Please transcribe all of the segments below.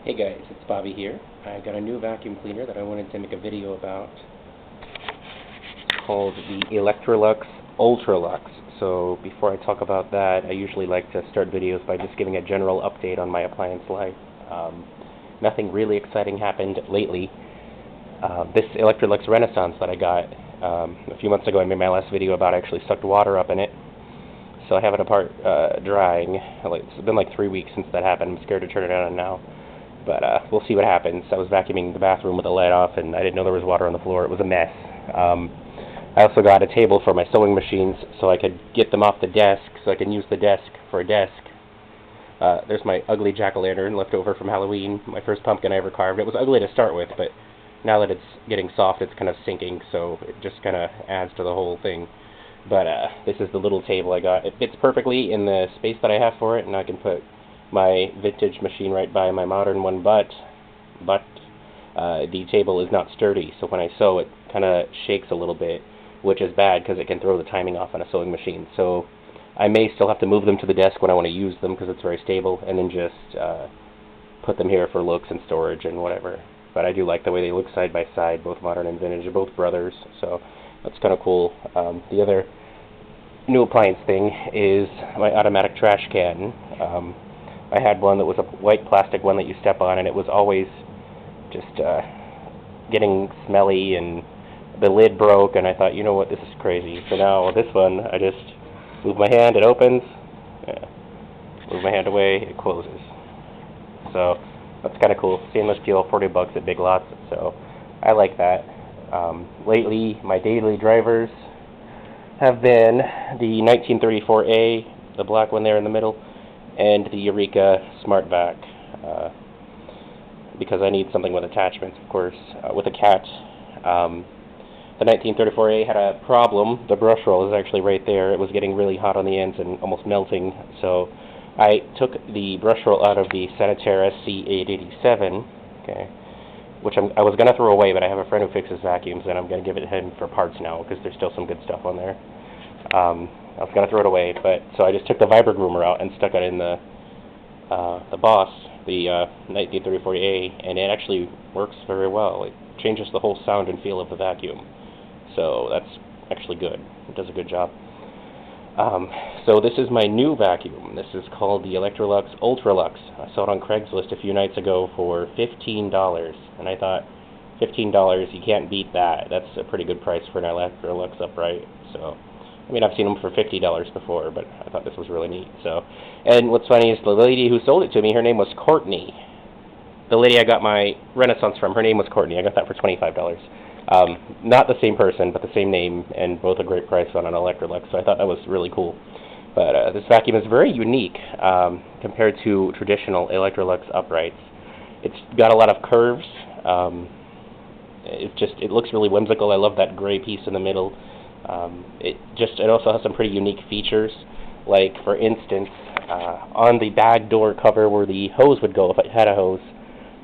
Hey guys, it's Bobby here. I got a new vacuum cleaner that I wanted to make a video about. It's called the Electrolux Ultralux. So before I talk about that, I usually like to start videos by just giving a general update on my appliance life. Nothing really exciting happened lately. This Electrolux Renaissance that I got a few months ago, I made my last video about, actually sucked water up in it. So I have it apart drying. It's been like 3 weeks since that happened. I'm scared to turn it on now. But we'll see what happens. I was vacuuming the bathroom with the light off, and I didn't know there was water on the floor. It was a mess. I also got a table for my sewing machines, so I could get them off the desk, so I can use the desk for a desk. There's my ugly jack-o'-lantern left over from Halloween, my first pumpkin I ever carved. It was ugly to start with, but now that it's getting soft, it's kind of sinking, so it just kind of adds to the whole thing. But this is the little table I got. It fits perfectly in the space that I have for it, and I can put my vintage machine right by my modern one, but the table is not sturdy, so when I sew it kind of shakes a little bit, which is bad because it can throw the timing off on a sewing machine. So I may still have to move them to the desk when I want to use them because it's very stable, and then just put them here for looks and storage and whatever. But I do like the way they look side by side, both modern and vintage. They're both brothers, so that's kind of cool. The other new appliance thing is my automatic trash can. I had one that was a white plastic one that you step on, and it was always just getting smelly, and the lid broke, and I thought, you know what, this is crazy. So now this one, I just move my hand, it opens, move my hand away, it closes. So that's kind of cool. Stainless steel, $40 at Big Lots, so I like that. Lately, my daily drivers have been the 1934A, the black one there in the middle, and the Eureka Smart Vac, because I need something with attachments, of course. With a cat, the 1934A had a problem. The brush roll is actually right there. It was getting really hot on the ends and almost melting, so I took the brush roll out of the Sanitaire SC887, okay, which I was going to throw away, but I have a friend who fixes vacuums, and I'm going to give it to him for parts now, because there's still some good stuff on there. I was going to throw it away, but so I just took the Vibra Groomer out and stuck it in the Boss, the 1934A, and it actually works very well. It changes the whole sound and feel of the vacuum, so that's actually good. It does a good job. So this is my new vacuum. This is called the Electrolux Ultralux. I saw it on Craigslist a few nights ago for $15, and I thought, $15, you can't beat that. That's a pretty good price for an Electrolux upright. So, I mean, I've seen them for $50 before, but I thought this was really neat. So, and what's funny is the lady who sold it to me, her name was Courtney. The lady I got my Renaissance from, her name was Courtney. I got that for $25. Not the same person, but the same name, and both a great price on an Electrolux, so I thought that was really cool. But this vacuum is very unique compared to traditional Electrolux uprights. It's got a lot of curves. It looks really whimsical. I love that gray piece in the middle. It also has some pretty unique features, like, for instance, on the bag door cover where the hose would go, if it had a hose,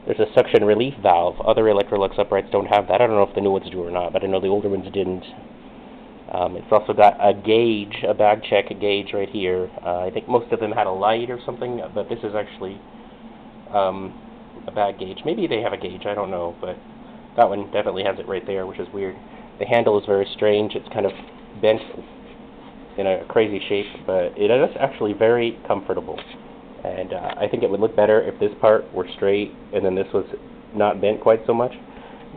there's a suction relief valve. Other Electrolux uprights don't have that. I don't know if the new ones do or not, but I know the older ones didn't. It's also got a gauge, a bag check gauge right here. I think most of them had a light or something, but this is actually a bag gauge. Maybe they have a gauge, I don't know, but that one definitely has it right there, which is weird. The handle is very strange. It's kind of bent in a crazy shape, but it is actually very comfortable. And I think it would look better if this part were straight and then this was not bent quite so much.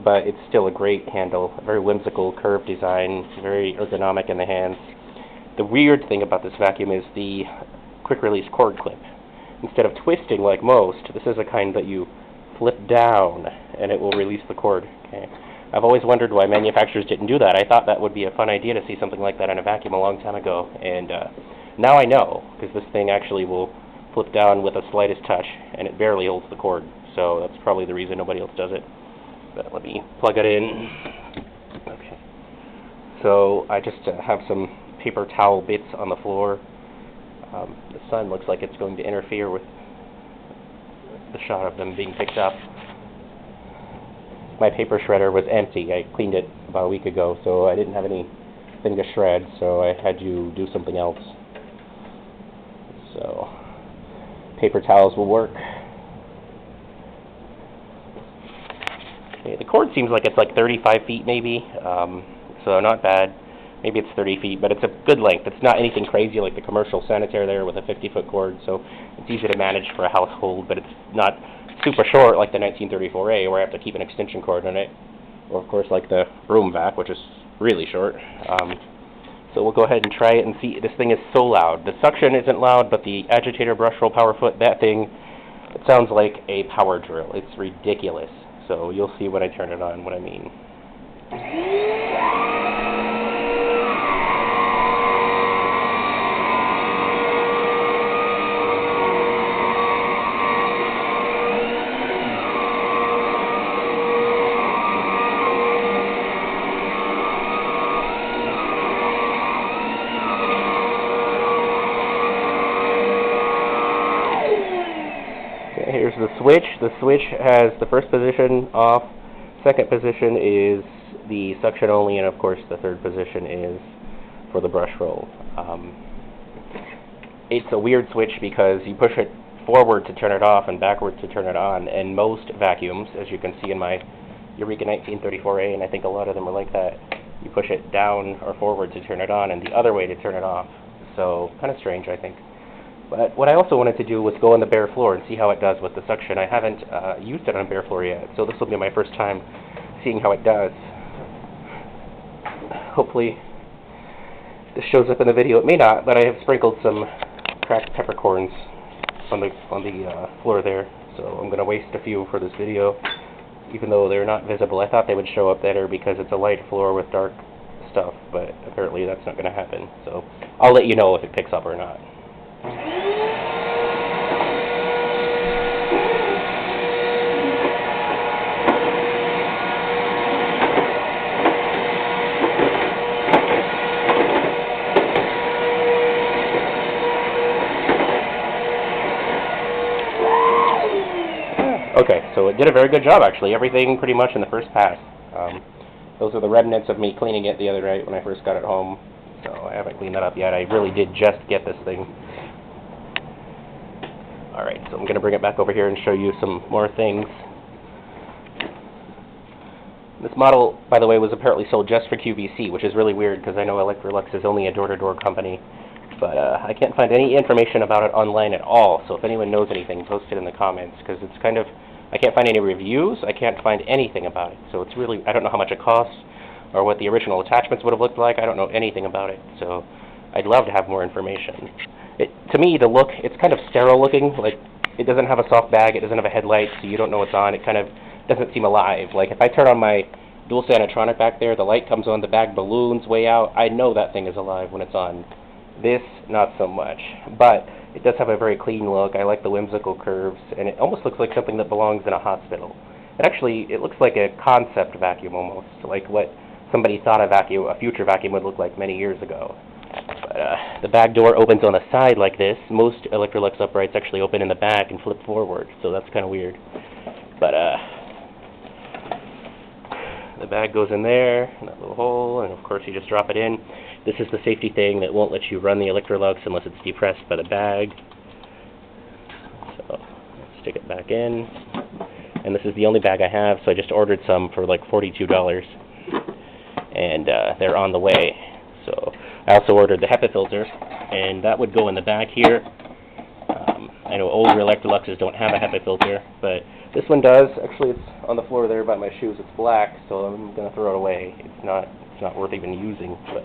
But it's still a great handle, a very whimsical curved design, very ergonomic in the hands. The weird thing about this vacuum is the quick release cord clip. Instead of twisting like most, this is a kind that you flip down and it will release the cord. Okay. I've always wondered why manufacturers didn't do that. I thought that would be a fun idea to see something like that in a vacuum a long time ago, and now I know, because this thing actually will flip down with the slightest touch, and it barely holds the cord, so that's probably the reason nobody else does it. But let me plug it in. Okay. So I just have some paper towel bits on the floor. The sun looks like it's going to interfere with the shot of them being picked up. My paper shredder was empty. I cleaned it about a week ago, so I didn't have anything to shred, so I had to do something else. So, paper towels will work. Okay, the cord seems like it's like 35 feet maybe, so not bad. Maybe it's 30 feet, but it's a good length. It's not anything crazy like the commercial sanitary there with a 50-foot cord, so it's easy to manage for a household, but it's not super short like the 1934A where I have to keep an extension cord on it, or of course like the room vac, which is really short. So we'll go ahead and try it and see. This thing is so loud. The suction isn't loud, but the agitator brush roll power foot, that thing, it sounds like a power drill. It's ridiculous. So you'll see when I turn it on what I mean. Here's the switch. The switch has the first position off, second position is the suction only, and of course the third position is for the brush roll. It's a weird switch because you push it forward to turn it off and backwards to turn it on, and most vacuums, as you can see in my Eureka 1934A, and I think a lot of them are like that, you push it down or forward to turn it on and the other way to turn it off. So kind of strange, I think. But what I also wanted to do was go on the bare floor and see how it does with the suction. I haven't used it on bare floor yet, so this will be my first time seeing how it does. Hopefully this shows up in the video. It may not, but I have sprinkled some cracked peppercorns on the floor there, so I'm going to waste a few for this video, even though they're not visible. I thought they would show up better because it's a light floor with dark stuff, but apparently that's not going to happen. So I'll let you know if it picks up or not. Okay, so it did a very good job actually. Everything pretty much in the first pass. Those are the remnants of me cleaning it the other night when I first got it home. So I haven't cleaned that up yet. I really did just get this thing. Alright, so I'm going to bring it back over here and show you some more things. This model, by the way, was apparently sold just for QVC, which is really weird because I know Electrolux is only a door-to-door company. But I can't find any information about it online at all, so if anyone knows anything, post it in the comments, because it's kind of, I can't find any reviews, I can't find anything about it. So it's really, I don't know how much it costs, or what the original attachments would have looked like. I don't know anything about it, so I'd love to have more information. To me, the look, it's kind of sterile looking, like it doesn't have a soft bag, it doesn't have a headlight, so you don't know what's on. It kind of doesn't seem alive. Like if I turn on my dual Sanitronic back there, the light comes on, the bag balloons way out, I know that thing is alive when it's on. This, not so much, but it does have a very clean look. I like the whimsical curves, and it almost looks like something that belongs in a hospital. It looks like a concept vacuum almost, like what somebody thought a future vacuum would look like many years ago. But the bag door opens on the side like this. Most Electrolux uprights actually open in the back and flip forward, so that's kind of weird. But the bag goes in there, in that little hole, and of course you just drop it in. This is the safety thing that won't let you run the Electrolux unless it's depressed by the bag. So stick it back in. And this is the only bag I have, so I just ordered some for like $42. And they're on the way. So I also ordered the HEPA filter, and that would go in the back here. I know older Electroluxes don't have a HEPA filter, but this one does. Actually, it's on the floor there by my shoes. It's black, so I'm going to throw it away. It's not worth even using. But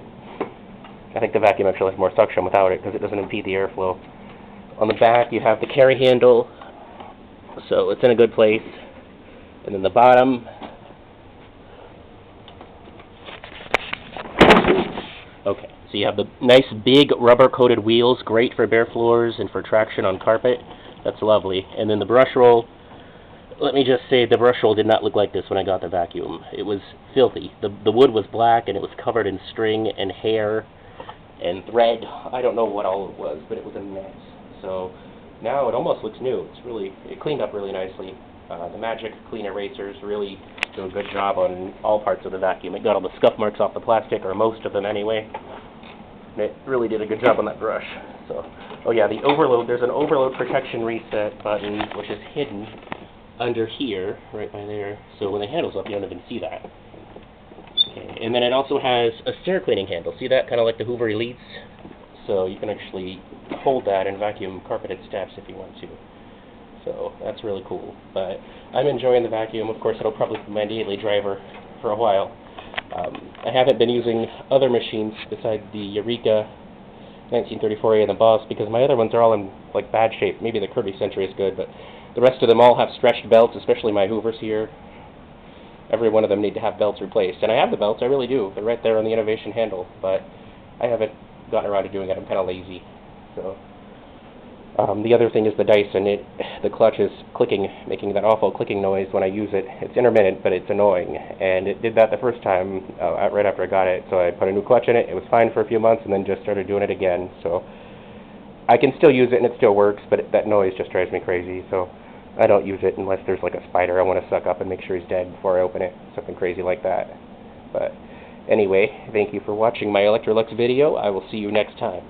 I think the vacuum actually has more suction without it because it doesn't impede the airflow. On the back, you have the carry handle, so it's in a good place. And then the bottom, okay, so you have the nice big rubber-coated wheels, great for bare floors and for traction on carpet. That's lovely. And then the brush roll, let me just say the brush roll did not look like this when I got the vacuum. It was filthy. The wood was black, and it was covered in string and hair and thread. I don't know what all it was, but it was a mess. So now it almost looks new. It cleaned up really nicely. The Magic Clean Erasers really do a good job on all parts of the vacuum. It got all the scuff marks off the plastic, or most of them anyway. And it really did a good job on that brush. So, oh yeah, the overload, there's an overload protection reset button, which is hidden under here, right by there, so when the handle's up, you don't even see that. Okay, and then it also has a stair cleaning handle. See that? Kind of like the Hoover Elites. So you can actually hold that and vacuum carpeted steps if you want to. So that's really cool. But I'm enjoying the vacuum. Of course, it'll probably be my daily driver for a while. I haven't been using other machines besides the Eureka 1934A and the Boss because my other ones are all in like bad shape. Maybe the Kirby Century is good, but the rest of them all have stretched belts, especially my Hoovers here. Every one of them need to have belts replaced. And I have the belts, I really do. They're right there on the innovation handle, but I haven't gotten around to doing it. I'm kind of lazy. So the other thing is the Dyson. The clutch is clicking, making that awful clicking noise when I use it. It's intermittent, but it's annoying. And it did that the first time, right after I got it. So I put a new clutch in it. It was fine for a few months, and then just started doing it again. So I can still use it, and it still works, but that noise just drives me crazy. So I don't use it unless there's like a spider I want to suck up and make sure he's dead before I open it. Something crazy like that. But anyway, thank you for watching my Electrolux video. I will see you next time.